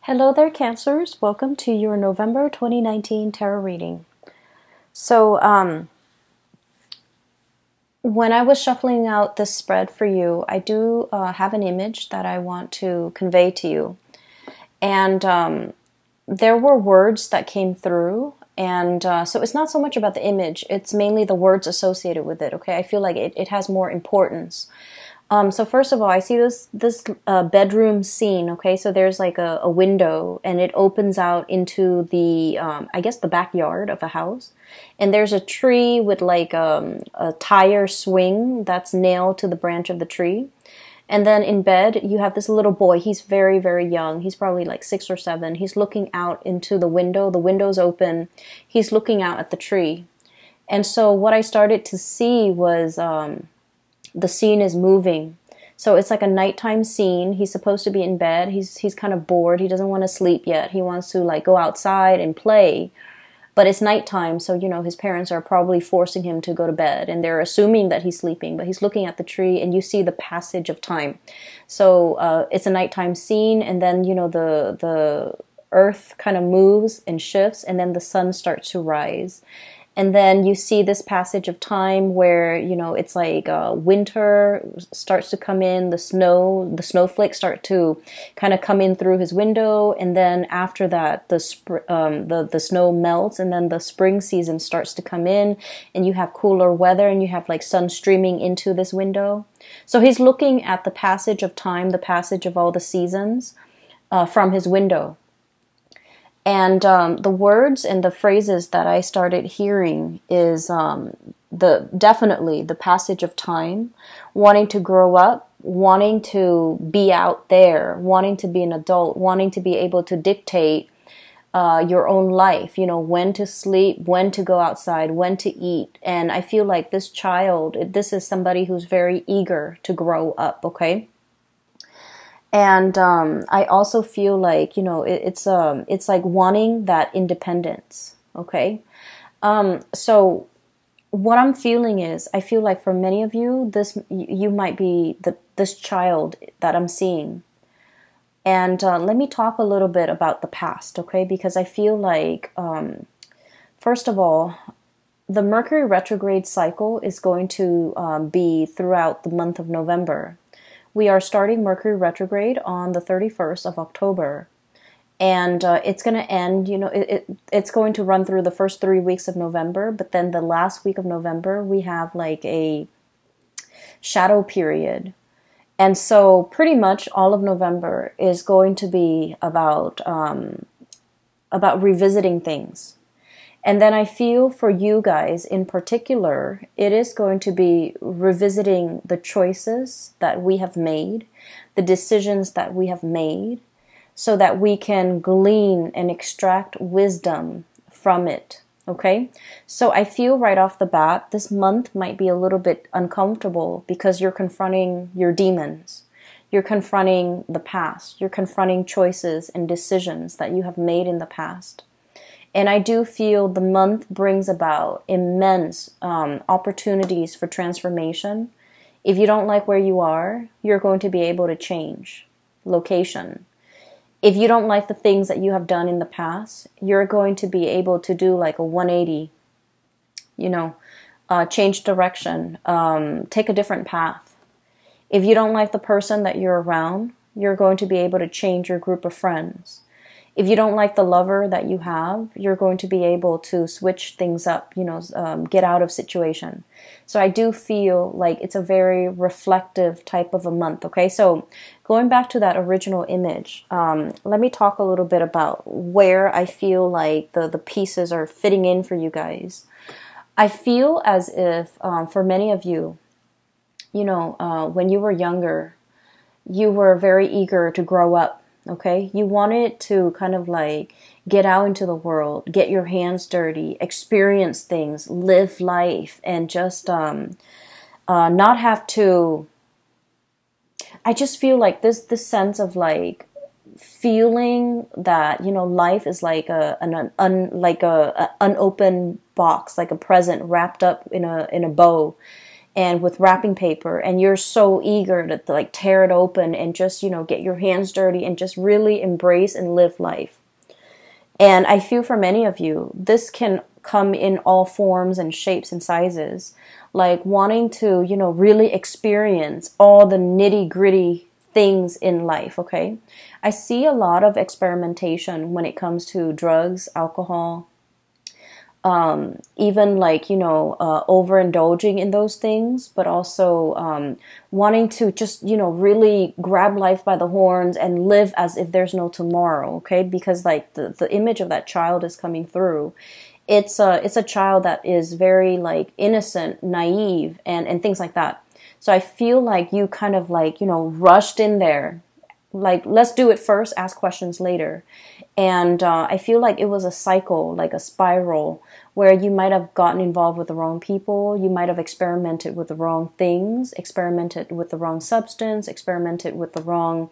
Hello there, Cancers. Welcome to your November 2019 tarot reading. So, when I was shuffling out this spread for you, I do have an image that I want to convey to you. And there were words that came through. And so it's not so much about the image, it's mainly the words associated with it, okay? I feel like it has more importance. So first of all, I see this bedroom scene, okay? So there's like a window, and it opens out into the, I guess the backyard of a house. And there's a tree with like a tire swing that's nailed to the branch of the tree. And then in bed, you have this little boy. He's very, very young. He's probably like 6 or 7. He's looking out into the window. The window's open. He's looking out at the tree. And so what I started to see was... the scene is moving. So it's like a nighttime scene. He's supposed to be in bed. He's kind of bored. He doesn't want to sleep yet. He wants to like go outside and play. But it's nighttime, so his parents are probably forcing him to go to bed, and they're assuming that he's sleeping, but he's looking at the tree, and you see the passage of time. So it's a nighttime scene, and then the earth kind of moves and shifts, and then the sun starts to rise. And then you see this passage of time where, it's like winter starts to come in, the snowflakes start to kind of come in through his window. And then after that, the snow melts, and then the spring season starts to come in, and you have cooler weather, and you have like sun streaming into this window. So he's looking at the passage of time, the passage of all the seasons from his window. And the words and the phrases that I started hearing is definitely the passage of time, wanting to grow up, wanting to be out there, wanting to be an adult, wanting to be able to dictate your own life, when to sleep, when to go outside, when to eat. And I feel like this is somebody who's very eager to grow up, okay? And I also feel like, it's like wanting that independence, okay? So what I'm feeling is, I feel like for many of you, you might be this child that I'm seeing. And let me talk a little bit about the past, okay? Because I feel like, first of all, the Mercury retrograde cycle is going to be throughout the month of November. We are starting Mercury retrograde on the 31st of October, and it's going to end, it's going to run through the first 3 weeks of November, but then the last week of November, we have like a shadow period. And so pretty much all of November is going to be about revisiting things. And then I feel for you guys in particular, it is going to be revisiting the choices that we have made, the decisions that we have made, so that we can glean and extract wisdom from it, okay? So I feel right off the bat, this month might be a little bit uncomfortable because you're confronting your demons. You're confronting the past. You're confronting choices and decisions that you have made in the past. And I do feel the month brings about immense opportunities for transformation. If you don't like where you are, you're going to be able to change location. If you don't like the things that you have done in the past, you're going to be able to do like a 180, change direction, take a different path. If you don't like the person that you're around, you're going to be able to change your group of friends. If you don't like the lover that you have, you're going to be able to switch things up, get out of situation. So I do feel like it's a very reflective type of a month, okay? So going back to that original image, let me talk a little bit about where I feel like the pieces are fitting in for you guys. I feel as if for many of you, when you were younger, you were very eager to grow up. Okay, you wanted to kind of like get out into the world, get your hands dirty, experience things, live life, and just not have to. I just feel like this sense of like feeling that life is like an unopened box, like a present wrapped up in a bow. and with wrapping paper, and you're so eager to like tear it open and just, get your hands dirty and just really embrace and live life. And I feel for many of you, this can come in all forms and shapes and sizes, like wanting to, really experience all the nitty gritty things in life, okay? I see a lot of experimentation when it comes to drugs, alcohol, even like, overindulging in those things, but also wanting to just, really grab life by the horns and live as if there's no tomorrow, okay? Because like the image of that child is coming through. It's a child that is very like innocent, naive, and things like that. So I feel like you kind of like, rushed in there. Like, let's do it first, ask questions later. And I feel like it was a cycle, like a spiral, where you might have gotten involved with the wrong people, you might have experimented with the wrong things, experimented with the wrong substance, experimented with the wrong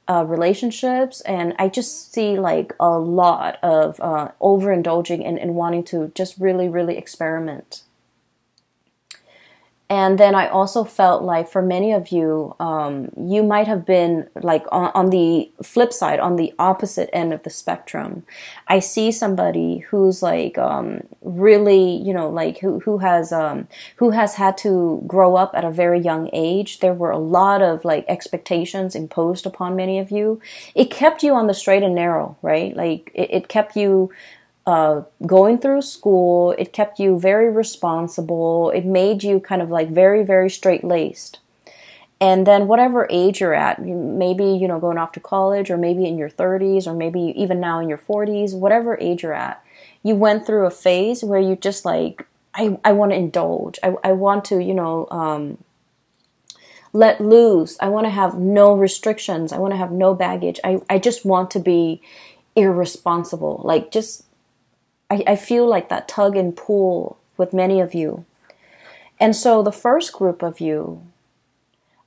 relationships. And I just see like a lot of overindulging and wanting to just really, really experiment. And then I also felt like for many of you, you might have been like on the flip side, on the opposite end of the spectrum. I see somebody who's like really, like who has had to grow up at a very young age. There were a lot of like expectations imposed upon many of you. It kept you on the straight and narrow, right? Like it kept you going through school. It kept you very responsible. It made you kind of like very, very straight-laced. And then whatever age you're at, maybe, going off to college, or maybe in your 30s, or maybe even now in your 40s, whatever age you're at, you went through a phase where you just like, I want to indulge. I want to, let loose. I want to have no restrictions. I want to have no baggage. I just want to be irresponsible. Like just, I feel like that tug and pull with many of you. And so the first group of you,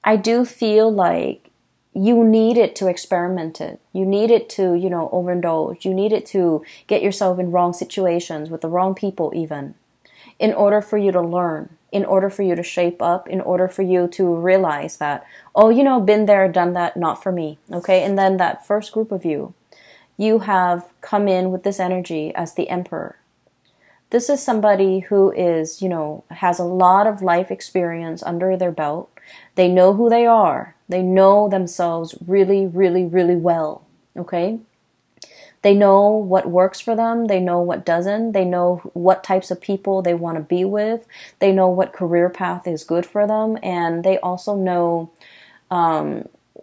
I do feel like you needed to experiment it. You needed to, overindulge. You needed to get yourself in wrong situations with the wrong people even, in order for you to learn, in order for you to shape up, in order for you to realize that, oh, been there, done that, not for me. Okay. And then that first group of you have come in with this energy as the Emperor. This is somebody who is, has a lot of life experience under their belt. They know who they are. They know themselves really, really, really well. Okay? They know what works for them. They know what doesn't. They know what types of people they want to be with. They know what career path is good for them. And they also know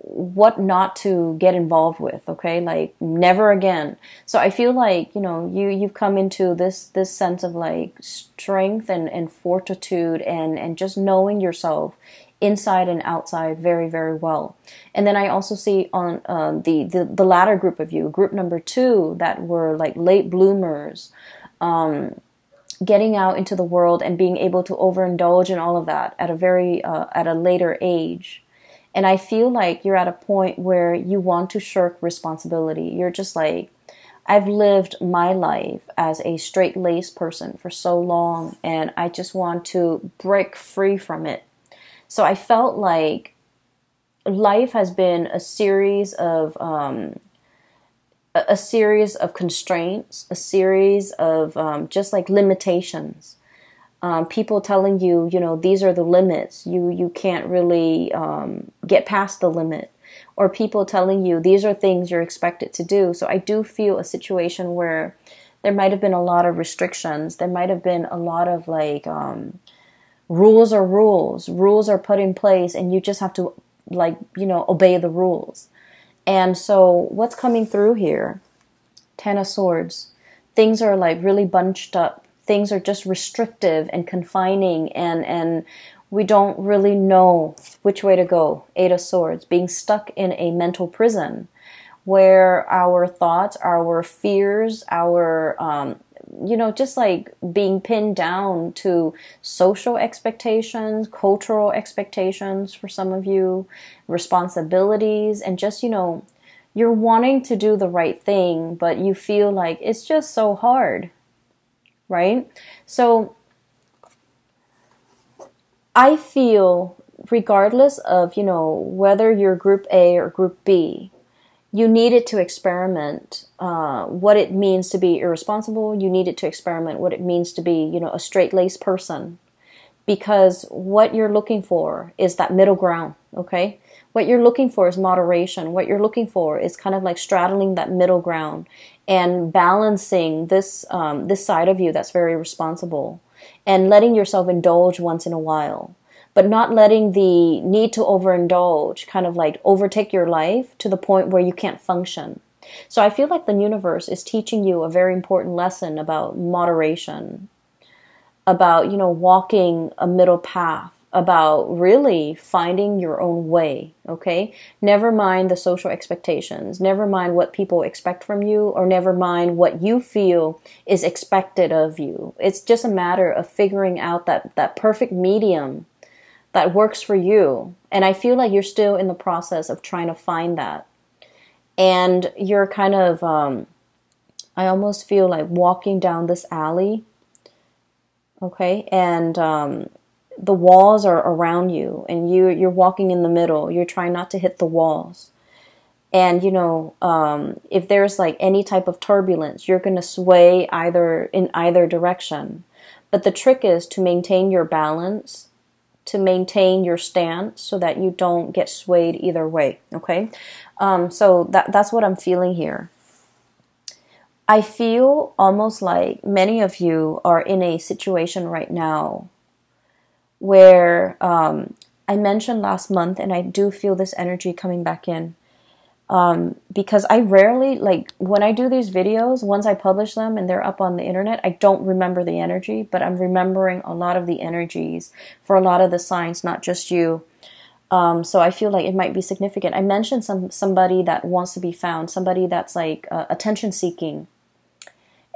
what not to get involved with, okay? Like never again. So I feel like, you've come into this sense of like strength and fortitude and just knowing yourself inside and outside very, very well. And then I also see on the latter group of you, group number 2, that were like late bloomers, getting out into the world and being able to overindulge in all of that at a very at a later age. And I feel like you're at a point where you want to shirk responsibility. You're just like, I've lived my life as a straight-laced person for so long, and I just want to break free from it. So I felt like life has been a series of constraints, a series of just like limitations. People telling you, these are the limits. You can't really get past the limit. Or people telling you these are things you're expected to do. So I do feel a situation where there might have been a lot of restrictions. There might have been a lot of like rules are rules. Rules are put in place, and you just have to obey the rules. And so what's coming through here? 10 of Swords. Things are like really bunched up. Things are just restrictive and confining, and we don't really know which way to go. 8 of Swords, being stuck in a mental prison where our thoughts, our fears, our, just like being pinned down to social expectations, cultural expectations for some of you, responsibilities, and just, you're wanting to do the right thing, but you feel like it's just so hard. Right? So I feel regardless of, you know, whether you're group A or group B, you needed to experiment what it means to be irresponsible. You needed to experiment what it means to be, you know, a straight-laced person. Because what you're looking for is that middle ground, okay? What you're looking for is moderation. What you're looking for is kind of like straddling that middle ground and balancing this side of you that's very responsible and letting yourself indulge once in a while, but not letting the need to overindulge kind of like overtake your life to the point where you can't function. So I feel like the universe is teaching you a very important lesson about moderation, about, you know, walking a middle path, about really finding your own way, okay? Never mind the social expectations, never mind what people expect from you, or never mind what you feel is expected of you. It's just a matter of figuring out that perfect medium that works for you. And I feel like you're still in the process of trying to find that. And you're kind of, I almost feel like walking down this alley, okay? And the walls are around you, and you're walking in the middle. You're trying not to hit the walls. And, you know, if there's like any type of turbulence, you're going to sway in either direction. But the trick is to maintain your balance, to maintain your stance so that you don't get swayed either way, okay? So that's what I'm feeling here. I feel almost like many of you are in a situation right now where I mentioned last month, and I do feel this energy coming back in, because I rarely, like, when I do these videos, once I publish them and they're up on the internet, I don't remember the energy, but I'm remembering a lot of the energies for a lot of the signs, not just you. So I feel like it might be significant. I mentioned somebody that wants to be found, somebody that's like attention seeking.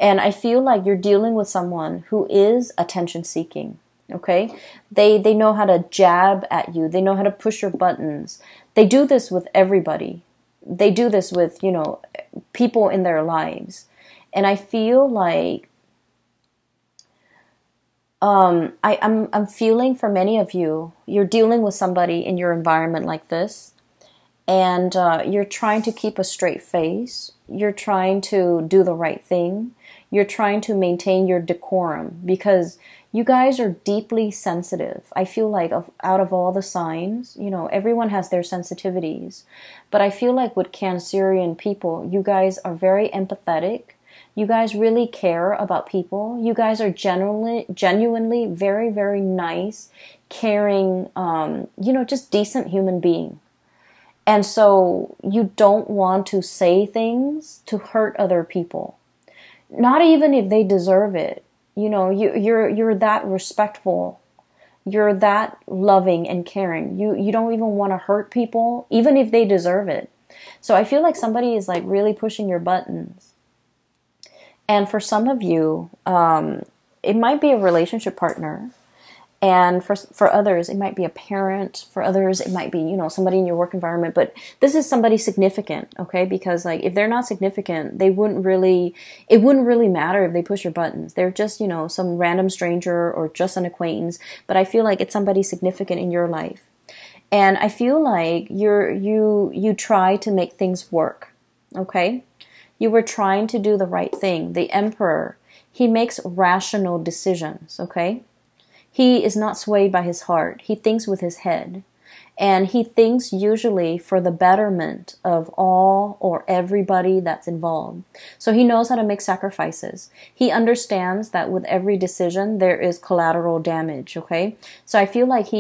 And I feel like you're dealing with someone who is attention seeking. Okay, they know how to jab at you. They know how to push your buttons. They do this with everybody. They do this with, you know, people in their lives. And I feel like I'm feeling for many of you, you're dealing with somebody in your environment like this, and you're trying to keep a straight face. You're trying to do the right thing. You're trying to maintain your decorum because you guys are deeply sensitive. I feel like out of all the signs, you know, everyone has their sensitivities. But I feel like with Cancerian people, you guys are very empathetic. You guys really care about people. You guys are genuinely very, very nice, caring, you know, just decent human being. And so you don't want to say things to hurt other people. Not even if they deserve it. You know, you're that respectful. You're that loving and caring. You don't even want to hurt people, even if they deserve it. So I feel like somebody is like really pushing your buttons. And for some of you, it might be a relationship partner. And for others, it might be a parent. For others, it might be, you know, somebody in your work environment. But this is somebody significant, okay? Because like if they're not significant, it wouldn't really matter if they push your buttons. They're just, you know, some random stranger or just an acquaintance. But I feel like it's somebody significant in your life. And I feel like you try to make things work, okay? You were trying to do the right thing. The Emperor, he makes rational decisions, okay? He is not swayed by his heart. He thinks with his head. And he thinks usually for the betterment of all or everybody that's involved. So he knows how to make sacrifices. He understands that with every decision, there is collateral damage, okay? So I feel like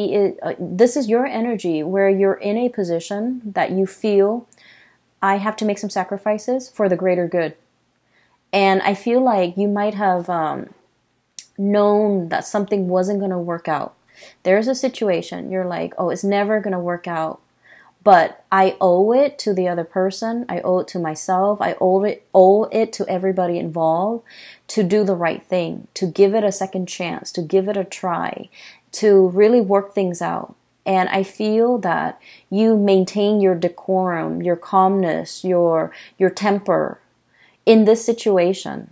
this is your energy where you're in a position that you feel, I have to make some sacrifices for the greater good. And I feel like you might have known that something wasn't going to work out. There's a situation, you're like, oh, it's never going to work out. But I owe it to the other person. I owe it to myself. I owe it to everybody involved to do the right thing, to give it a second chance, to give it a try, to really work things out. And I feel that you maintain your decorum, your calmness, your temper in this situation.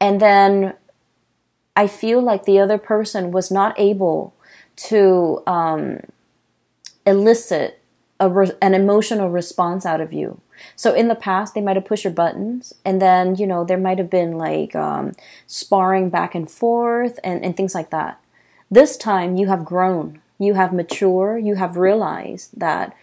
And then I feel like the other person was not able to elicit an emotional response out of you. So in the past, they might have pushed your buttons, and then, you know, there might have been like sparring back and forth and things like that. This time, you have grown, you have matured, you have realized that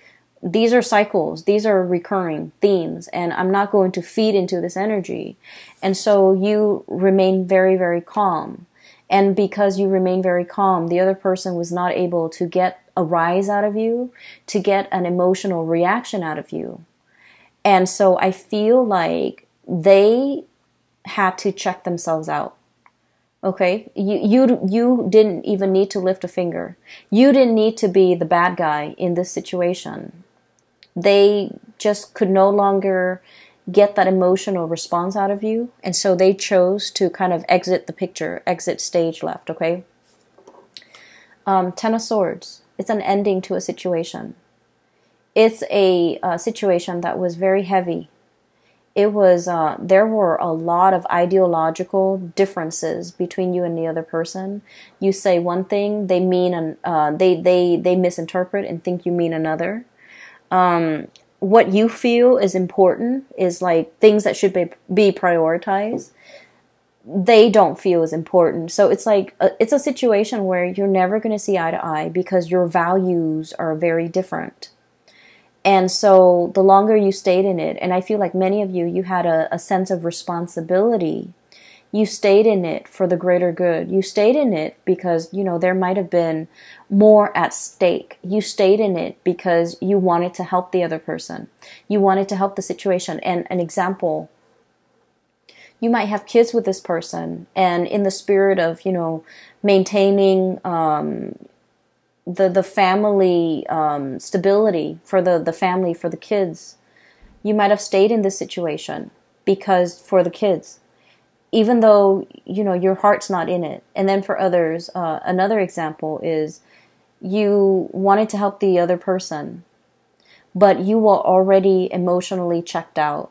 these are cycles, these are recurring themes, and I'm not going to feed into this energy. And so you remain very, very calm. And because you remain very calm, the other person was not able to get a rise out of you, to get an emotional reaction out of you. And so I feel like they had to check themselves out. Okay? You didn't even need to lift a finger. You didn't need to be the bad guy in this situation. They just could no longer get that emotional response out of you. And so they chose to kind of exit the picture, exit stage left, okay? Ten of Swords. It's an ending to a situation. It's a situation that was very heavy. It was, there were a lot of ideological differences between you and the other person. You say one thing, they mean, they misinterpret and think you mean another. What you feel is important is like things that should be prioritized. They don't feel as important. So it's like, it's a situation where you're never going to see eye to eye because your values are very different. And so the longer you stayed in it, and I feel like many of you, you had a sense of responsibility. You stayed in it for the greater good. You stayed in it because, you know, there might have been more at stake. You stayed in it because you wanted to help the other person. You wanted to help the situation. And an example, you might have kids with this person, and in the spirit of, you know, maintaining the family stability for the family, for the kids, you might have stayed in this situation because for the kids, even though, you know, your heart's not in it. And then for others, another example is you wanted to help the other person, but you were already emotionally checked out.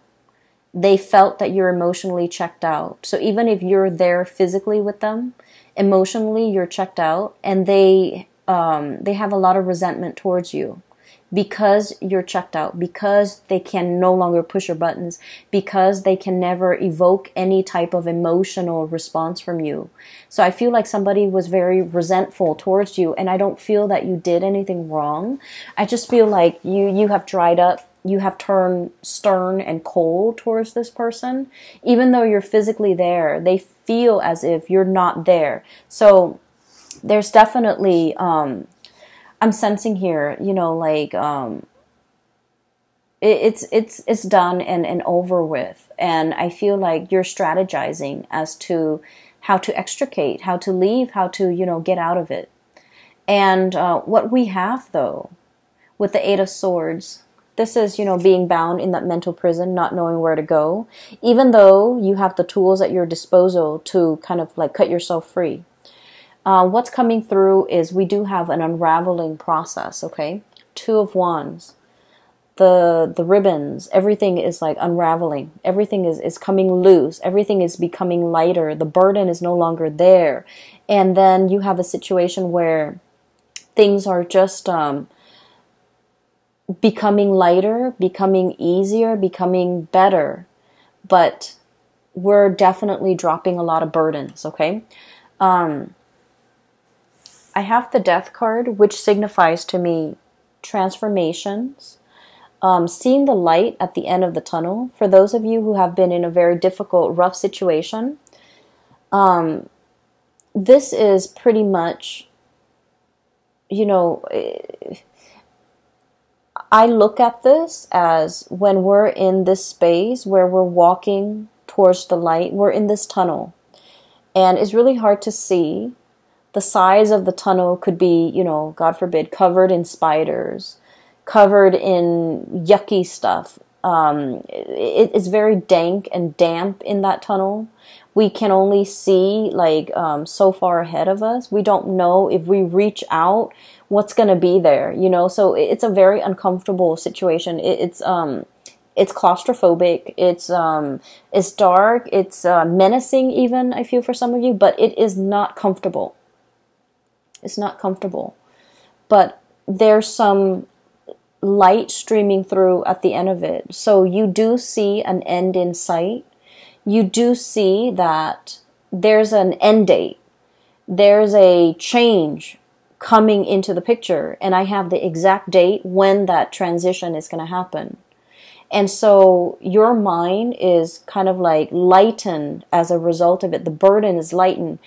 They felt that you're emotionally checked out. So even if you're there physically with them, emotionally you're checked out, and they have a lot of resentment towards you because you're checked out, because they can no longer push your buttons, because they can never evoke any type of emotional response from you. So I feel like somebody was very resentful towards you, and I don't feel that you did anything wrong. I just feel like you have dried up. You have turned stern and cold towards this person. Even though you're physically there, they feel as if you're not there. So there's definitely, I'm sensing here, you know, like, it's done and over with. And I feel like you're strategizing as to how to extricate, how to leave, how to, you know, get out of it. And what we have, though, with the Eight of Swords, this is, you know, being bound in that mental prison, not knowing where to go, even though you have the tools at your disposal to kind of like cut yourself free. What's coming through is we do have an unraveling process, okay? Two of Wands. The ribbons, everything is like unraveling. Everything is coming loose. Everything is becoming lighter. The burden is no longer there. And then you have a situation where things are just becoming lighter, becoming easier, becoming better. But we're definitely dropping a lot of burdens, okay? I have the Death card, which signifies to me transformations, seeing the light at the end of the tunnel. For those of you who have been in a very difficult, rough situation, this is pretty much, you know, I look at this as when we're in this space where we're walking towards the light, we're in this tunnel, and it's really hard to see. The size of the tunnel could be, you know, God forbid, covered in spiders, covered in yucky stuff. It's very dank and damp in that tunnel. We can only see like so far ahead of us. We don't know if we reach out what's going to be there, you know. So it's a very uncomfortable situation. It's claustrophobic. It's dark. It's menacing even, I feel, for some of you, but it is not comfortable. It's not comfortable. But there's some light streaming through at the end of it. So you do see an end in sight. You do see that there's an end date. There's a change coming into the picture, and I have the exact date when that transition is going to happen. And so your mind is kind of like lightened as a result of it. The burden is lightened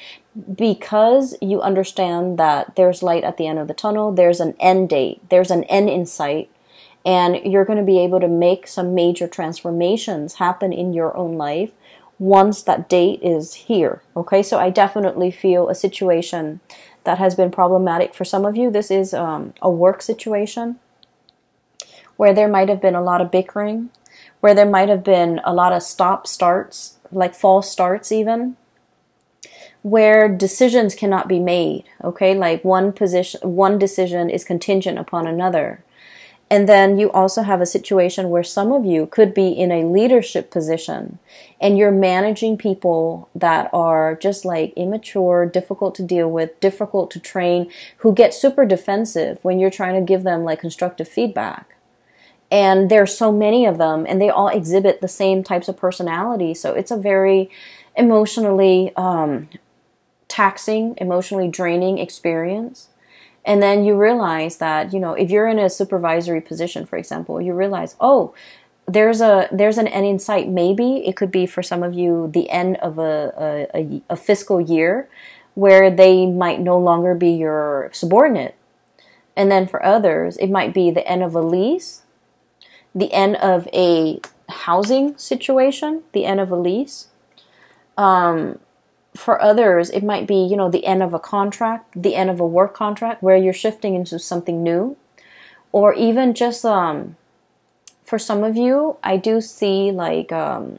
because you understand that there's light at the end of the tunnel. There's an end date. There's an end in sight. And you're going to be able to make some major transformations happen in your own life once that date is here. Okay, so I definitely feel a situation that has been problematic for some of you. This is a work situation where there might have been a lot of bickering, where there might have been a lot of stop-starts, like false starts even, where decisions cannot be made, okay? Like one decision is contingent upon another. And then you also have a situation where some of you could be in a leadership position and you're managing people that are just like immature, difficult to deal with, difficult to train, who get super defensive when you're trying to give them like constructive feedback. And there's so many of them, and they all exhibit the same types of personality. So it's a very emotionally taxing, emotionally draining experience. And then you realize that, if you're in a supervisory position, for example, you realize, oh, there's an end in sight. Maybe it could be for some of you the end of a fiscal year where they might no longer be your subordinate. And then for others, it might be the end of a lease, the end of a housing situation, the end of a lease. For others, it might be, the end of a contract, the end of a work contract where you're shifting into something new. Or even just, for some of you, I do see like a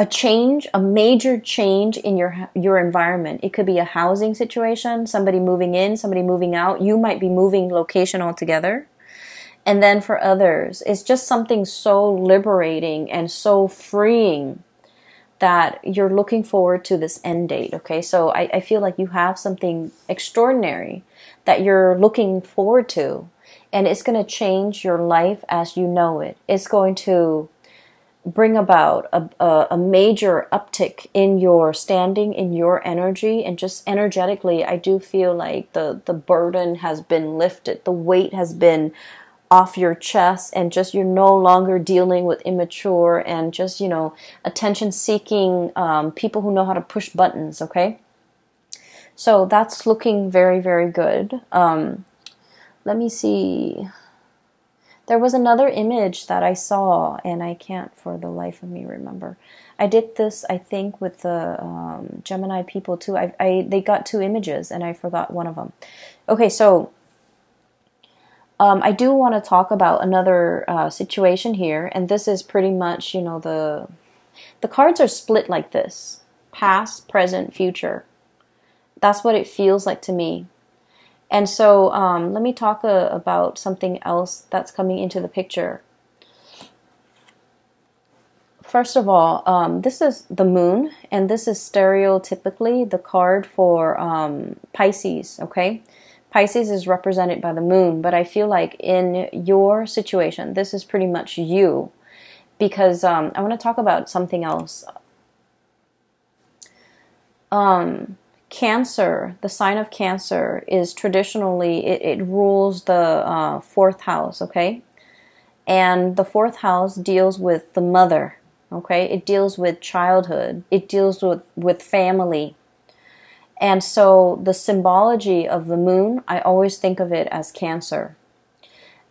change, a major change in your environment. It could be a housing situation, somebody moving in, somebody moving out. You might be moving location altogether. And then for others, it's just something so liberating and so freeing that you're looking forward to this end date, okay? So I feel like you have something extraordinary that you're looking forward to, and it's going to change your life as you know it. It's going to bring about a major uptick in your standing, in your energy, and just energetically, I do feel like the burden has been lifted, the weight has been off your chest, and just you're no longer dealing with immature and just, attention-seeking people who know how to push buttons, okay? So that's looking very, very good. Let me see. There was another image that I saw, and I can't for the life of me remember. I did this, I think, with the Gemini people too. They got two images, and I forgot one of them. Okay, so I do want to talk about another situation here, and this is pretty much, the cards are split like this: past, present, future. That's what it feels like to me. And so let me talk about something else that's coming into the picture. First of all, this is the moon, and this is stereotypically the card for Pisces, okay? Pisces is represented by the moon, but I feel like in your situation, this is pretty much you, because I want to talk about something else. Cancer, the sign of Cancer is traditionally, it rules the fourth house, okay? And the fourth house deals with the mother, okay? It deals with childhood. It deals with family. And so the symbology of the moon, I always think of it as Cancer.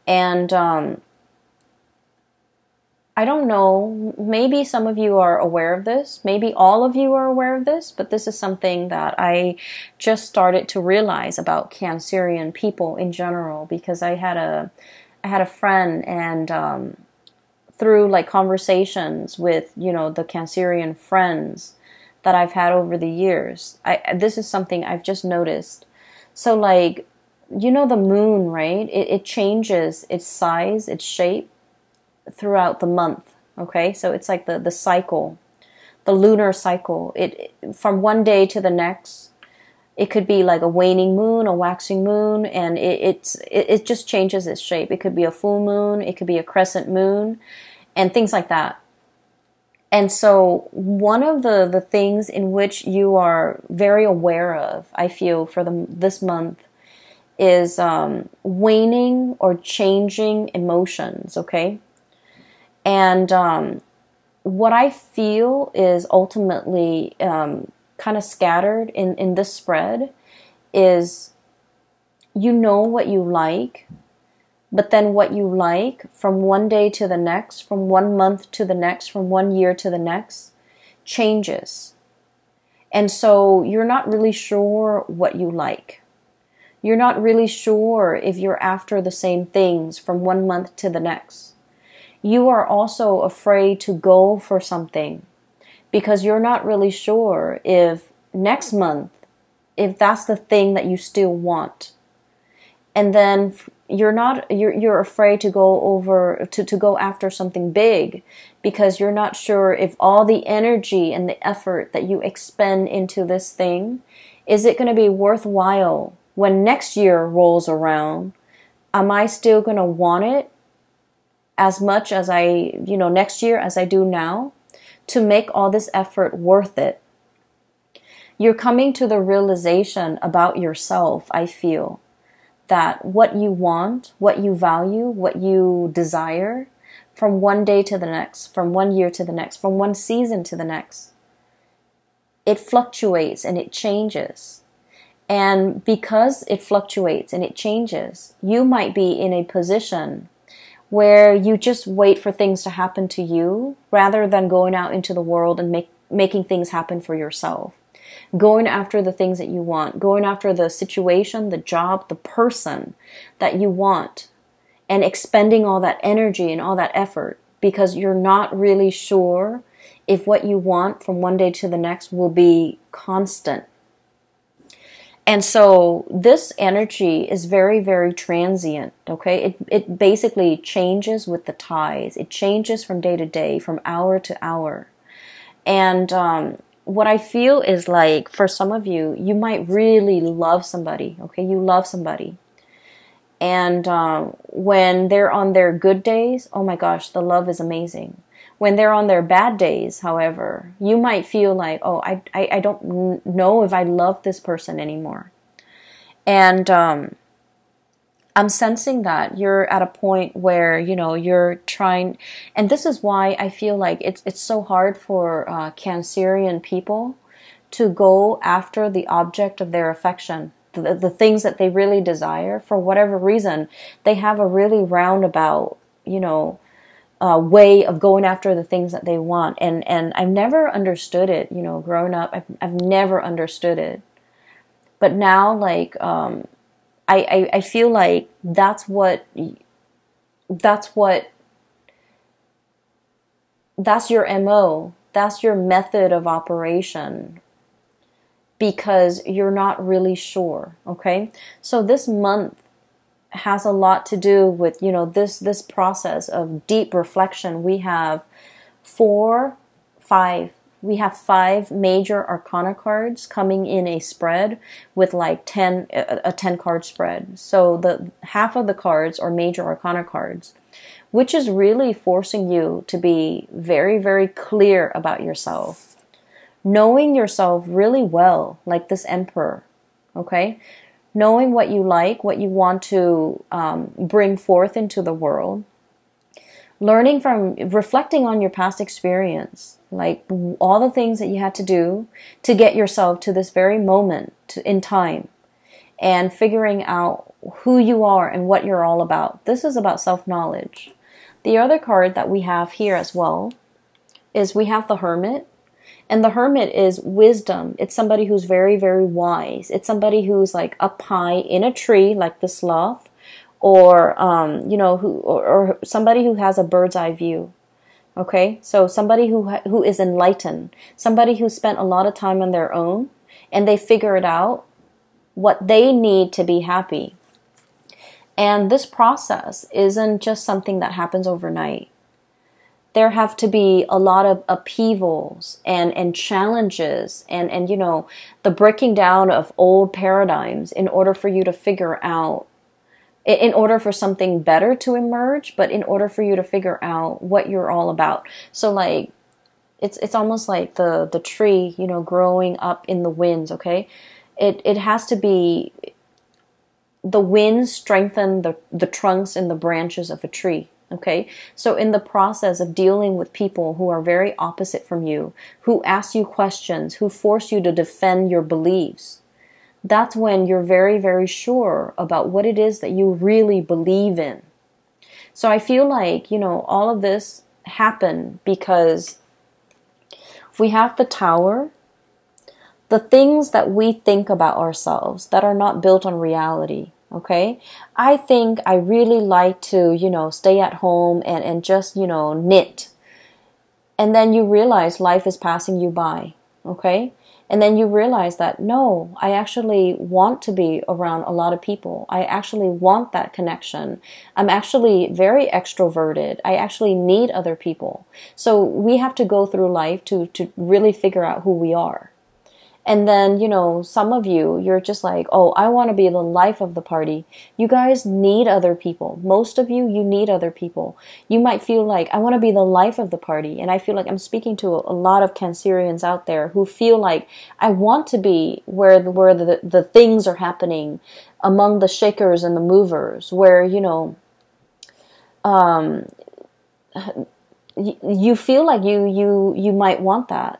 And I don't know, maybe some of you are aware of this, maybe all of you are aware of this, but this is something that I just started to realize about Cancerian people in general, because I had a friend, and through like conversations with, the Cancerian friends that I've had over the years, this is something I've just noticed. So like, the moon, right? It changes its size, its shape throughout the month, okay? So it's like the cycle, the lunar cycle. It from one day to the next, It could be like a waning moon, a waxing moon, and it just changes its shape. It could be a full moon, it could be a crescent moon, and things like that. And so one of the things in which you are very aware of, I feel, for this month is waning or changing emotions, okay? And what I feel is ultimately kind of scattered in this spread is you know what you like, but then what you like from one day to the next, from 1 month to the next, from 1 year to the next, changes. And so you're not really sure what you like. You're not really sure if you're after the same things from 1 month to the next. You are also afraid to go for something because you're not really sure if next month, if that's the thing that you still want. And then you're afraid to go after something big because you're not sure if all the energy and the effort that you expend into this thing, is it going to be worthwhile when next year rolls around? Am I still going to want it as much as next year as I do now, to make all this effort worth it? You're coming to the realization about yourself, I feel, that what you want, what you value, what you desire, from one day to the next, from 1 year to the next, from one season to the next, it fluctuates and it changes. And because it fluctuates and it changes, you might be in a position where you just wait for things to happen to you rather than going out into the world and making things happen for yourself. Going after the things that you want, going after the situation, the job, the person that you want, and expending all that energy and all that effort because you're not really sure if what you want from one day to the next will be constant. And so this energy is very, very transient, okay? It basically changes with the tides. It changes from day to day, from hour to hour. And what I feel is like, for some of you, you might really love somebody, okay? You love somebody. And when they're on their good days, oh my gosh, the love is amazing. When they're on their bad days, however, you might feel like, oh, I don't know if I love this person anymore. And I'm sensing that you're at a point where, you're trying, and this is why I feel like it's so hard for Cancerian people to go after the object of their affection, the things that they really desire. For whatever reason, they have a really roundabout, way of going after the things that they want. And I've never understood it, growing up, I've never understood it. But now, like, I feel like that's your MO, that's your method of operation, because you're not really sure, okay? So this month has a lot to do with, this process of deep reflection. We have we have 5 major arcana cards coming in a spread with like a 10 card spread. So the half of the cards are major arcana cards, which is really forcing you to be very, very clear about yourself, knowing yourself really well, like this Emperor, okay? Knowing what you like, what you want to bring forth into the world, reflecting on your past experience, like all the things that you had to do to get yourself to this very moment in time, and figuring out who you are and what you're all about. This is about self-knowledge. The other card that we have here as well is we have the Hermit. And the Hermit is wisdom. It's somebody who's very, very wise. It's somebody who's like up high in a tree, like the sloth, or or somebody who has a bird's eye view. Okay, so somebody who is enlightened, somebody who spent a lot of time on their own, and they figured out what they need to be happy. And this process isn't just something that happens overnight. there have to be a lot of upheavals and challenges and you know, the breaking down of old paradigms in order for you to figure out, in order for something better to emerge, but in order for you to figure out what you're all about. So like, it's almost like the tree, you know, growing up in the winds, okay? It has to be, the winds strengthen the trunks and the branches of a tree, okay? So in the process of dealing with people who are very opposite from you, who ask you questions, who force you to defend your beliefs, that's when you're very, very sure about what it is that you really believe in. So I feel like, you know, all of this happened because we have the Tower, the things that we think about ourselves that are not built on reality, okay? I think I really like to, you know, stay at home and just, you know, knit. And then you realize life is passing you by, okay? And then you realize that, no, I actually want to be around a lot of people. I actually want that connection. I'm actually very extroverted. I actually need other people. So we have to go through life to really figure out who we are. And then, you know, some of you, you're just like, oh, I want to be the life of the party. You guys need other people. Most of you, you need other people. You might feel like, I want to be the life of the party. And I feel like I'm speaking to a lot of Cancerians out there who feel like, I want to be where the things are happening, among the shakers and the movers, where, you know, you feel like you might want that.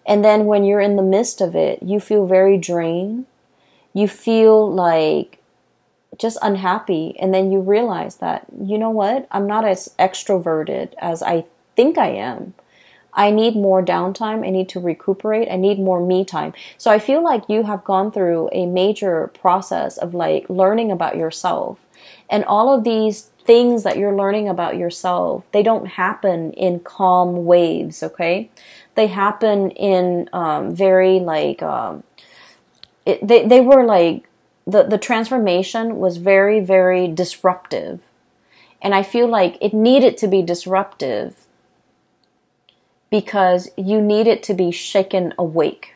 And then when you're in the midst of it, you feel very drained. You feel like just unhappy. And then you realize that, you know what? I'm not as extroverted as I think I am. I need more downtime. I need to recuperate. I need more me time. So I feel like you have gone through a major process of like learning about yourself. And all of these things that you're learning about yourself, they don't happen in calm waves, okay? They happen in very like, they were like, the transformation was very, very disruptive. And I feel like it needed to be disruptive because you needed to be shaken awake.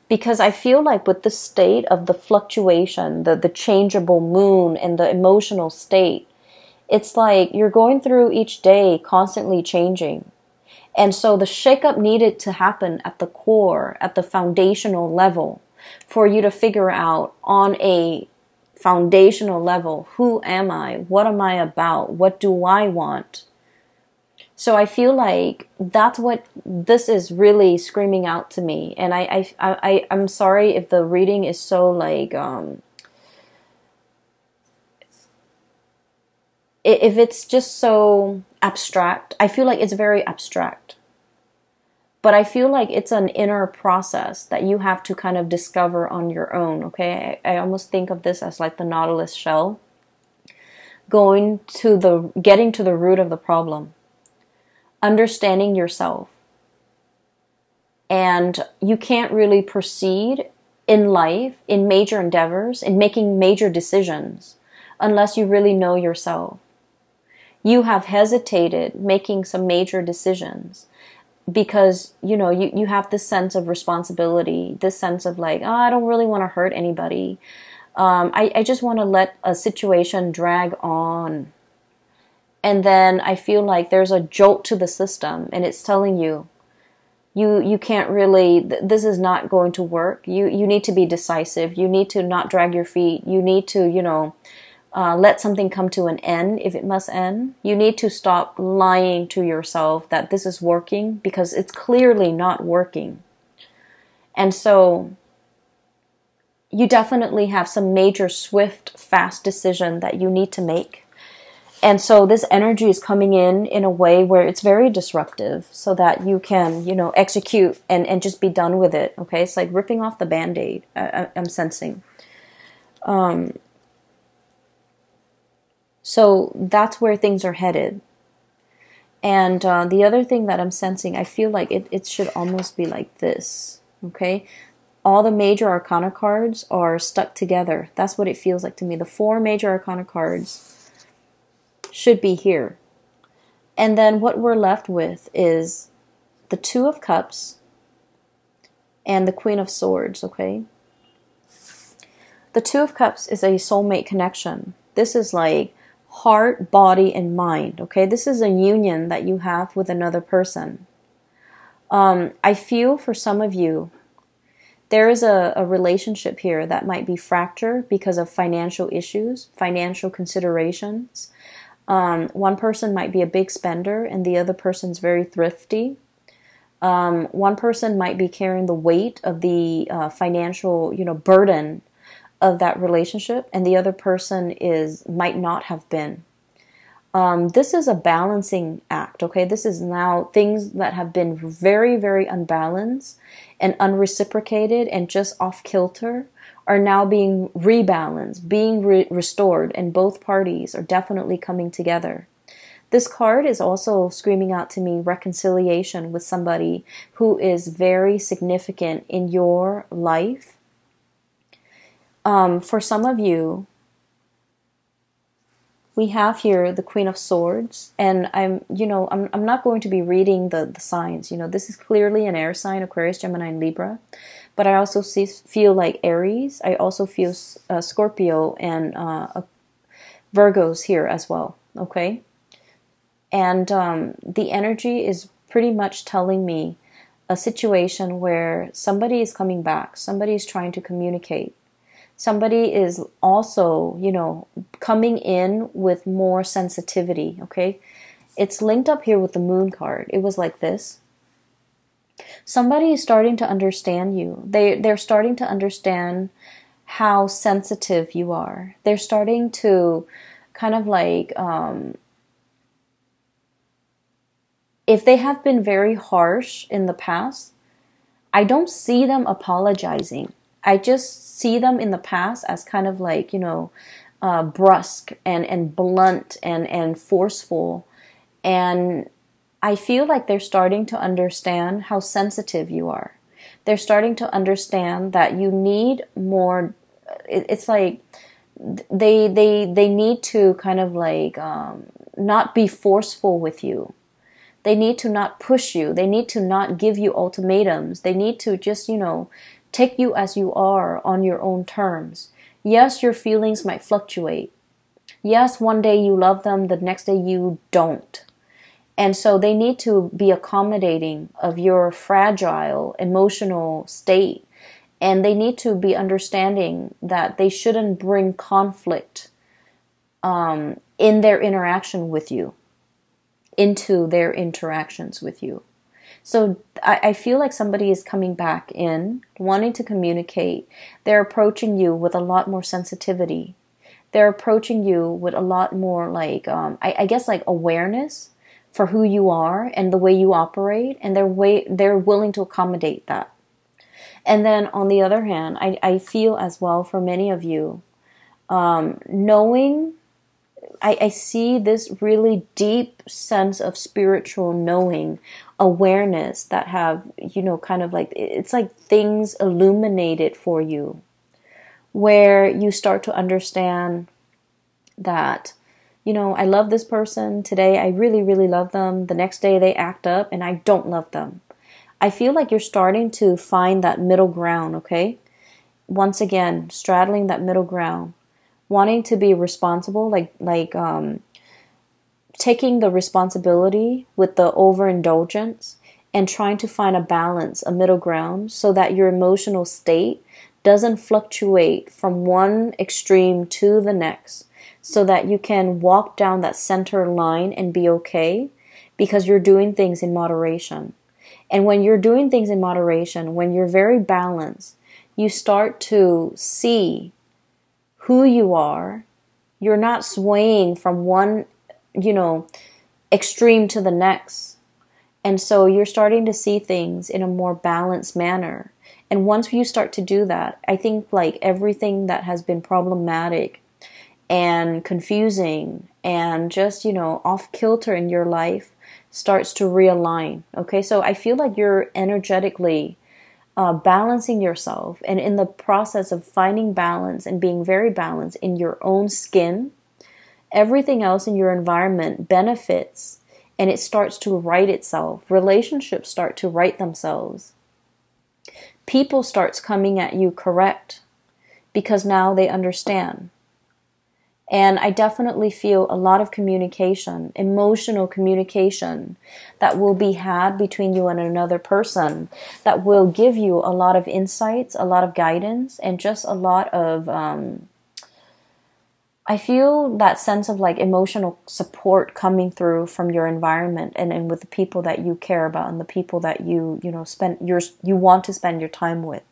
Because I feel like with the state of the fluctuation, the changeable moon and the emotional state, it's like you're going through each day constantly changing. And so the shakeup needed to happen at the core, at the foundational level, for you to figure out on a foundational level, who am I? What am I about? What do I want? So I feel like that's what this is really screaming out to me. And I'm sorry if the reading is so like, if it's just so abstract. I feel like it's very abstract. But I feel like it's an inner process that you have to kind of discover on your own, okay? I almost think of this as like the Nautilus shell. Getting to the root of the problem. Understanding yourself. And you can't really proceed in life, in major endeavors, in making major decisions, unless you really know yourself. You have hesitated making some major decisions because, you know, you have this sense of responsibility, this sense of like, oh, I don't really want to hurt anybody. I just want to let a situation drag on. And then I feel like there's a jolt to the system and it's telling you, you can't really, this is not going to work. You need to be decisive. You need to not drag your feet. You need to, you know, let something come to an end if it must end. You need to stop lying to yourself that this is working because it's clearly not working. And so you definitely have some major, swift, fast decision that you need to make. And so this energy is coming in a way where it's very disruptive so that you can, you know, execute and just be done with it. Okay. It's like ripping off the Band-Aid. I'm sensing. So that's where things are headed. And the other thing that I'm sensing, I feel like it should almost be like this. Okay. All the major arcana cards are stuck together. That's what it feels like to me. The 4 major arcana cards should be here. And then what we're left with is the Two of Cups and the Queen of Swords, okay? The Two of Cups is a soulmate connection. This is like heart, body, and mind, okay? This is a union that you have with another person. I feel for some of you, there is a relationship here that might be fractured because of financial issues, financial considerations. One person might be a big spender and the other person's very thrifty. One person might be carrying the weight of the financial, burden of that relationship, and the other person might not have been. This is a balancing act, okay? This is now things that have been very, very unbalanced and unreciprocated and just off kilter are now being rebalanced, being restored, and both parties are definitely coming together. This card is also screaming out to me reconciliation with somebody who is very significant in your life. For some of you, we have here the Queen of Swords, and I'm not going to be reading the signs. This is clearly an air sign, Aquarius, Gemini, and Libra. But I also feel like Aries. I also feel Scorpio and Virgos here as well, okay? And the energy is pretty much telling me a situation where somebody is coming back. Somebody is trying to communicate. Somebody is also, coming in with more sensitivity, okay? It's linked up here with the Moon card. It was like this. Somebody is starting to understand you. They're starting to understand how sensitive you are. They're starting to kind of like, if they have been very harsh in the past, I don't see them apologizing. I just see them in the past as kind of like, brusque and blunt and forceful. And I feel like they're starting to understand how sensitive you are. They're starting to understand that you need more. It's like they need to kind of like not be forceful with you. They need to not push you. They need to not give you ultimatums. They need to just, take you as you are on your own terms. Yes, your feelings might fluctuate. Yes, one day you love them, the next day you don't. And so they need to be accommodating of your fragile emotional state. And they need to be understanding that they shouldn't bring conflict in their interaction with you, into their interactions with you. So I feel like somebody is coming back in, wanting to communicate. They're approaching you with a lot more sensitivity. They're approaching you with a lot more like, I guess like awareness for who you are and the way you operate. And they're willing to accommodate that. And then on the other hand, I feel as well for many of you, knowing, I see this really deep sense of spiritual knowing, awareness that have, kind of like, it's like things illuminated for you, where you start to understand that, I love this person today. I really, really love them. The next day they act up and I don't love them. I feel like you're starting to find that middle ground, okay? Once again, straddling that middle ground. Wanting to be responsible, like taking the responsibility with the overindulgence and trying to find a balance, a middle ground, so that your emotional state doesn't fluctuate from one extreme to the next, so that you can walk down that center line and be okay, because you're doing things in moderation. And when you're doing things in moderation, when you're very balanced, you start to see who you are. You're not swaying from one, extreme to the next. And so you're starting to see things in a more balanced manner. And once you start to do that, I think like everything that has been problematic and confusing and just, off kilter in your life starts to realign. Okay, so I feel like you're energetically balancing yourself, and in the process of finding balance and being very balanced in your own skin, everything else in your environment benefits and it starts to right itself. Relationships start to right themselves. People starts coming at you correct because now they understand. And I definitely feel a lot of communication, emotional communication that will be had between you and another person that will give you a lot of insights, a lot of guidance, and just a lot of, I feel that sense of like emotional support coming through from your environment and with the people that you care about and the people that you want to spend your time with.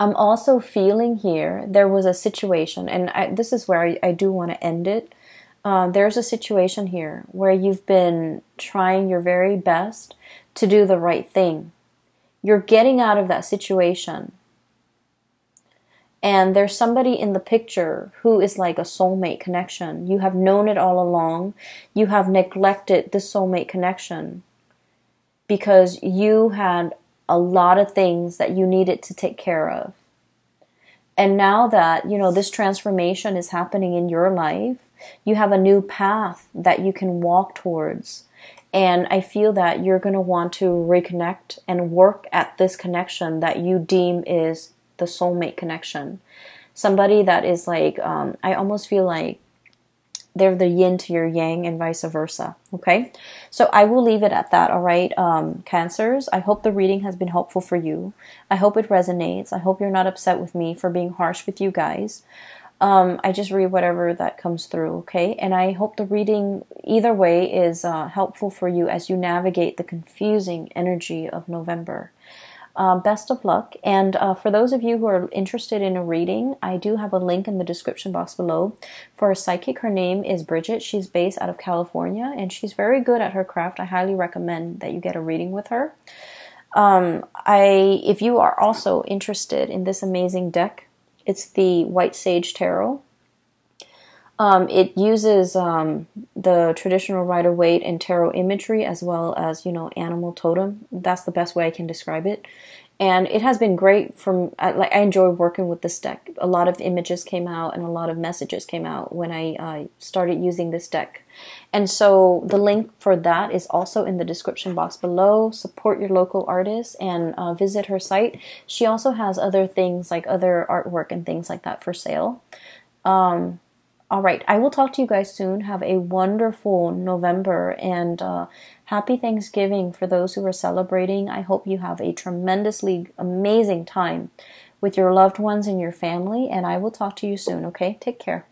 I'm also feeling here, there was a situation, and this is where I do want to end it. There's a situation here where you've been trying your very best to do the right thing. You're getting out of that situation. And there's somebody in the picture who is like a soulmate connection. You have known it all along. You have neglected this soulmate connection because you had a lot of things that you needed to take care of. And now that, this transformation is happening in your life, you have a new path that you can walk towards. And I feel that you're going to want to reconnect and work at this connection that you deem is the soulmate connection. Somebody that is like, I almost feel like they're the yin to your yang and vice versa. Okay. So I will leave it at that. All right. Cancers, I hope the reading has been helpful for you. I hope it resonates. I hope you're not upset with me for being harsh with you guys. I just read whatever that comes through. Okay. And I hope the reading either way is helpful for you as you navigate the confusing energy of November. Best of luck. And for those of you who are interested in a reading, I do have a link in the description box below for a psychic. Her name is Bridget. She's based out of California and she's very good at her craft. I highly recommend that you get a reading with her. If you are also interested in this amazing deck, it's the White Sage Tarot. It uses the traditional Rider-Waite and tarot imagery as well as, animal totem. That's the best way I can describe it. And it has been great I enjoy working with this deck. A lot of images came out and a lot of messages came out when I started using this deck. And so the link for that is also in the description box below. Support your local artist and visit her site. She also has other things like other artwork and things like that for sale. All right, I will talk to you guys soon. Have a wonderful November and happy Thanksgiving for those who are celebrating. I hope you have a tremendously amazing time with your loved ones and your family, and I will talk to you soon, okay? Take care.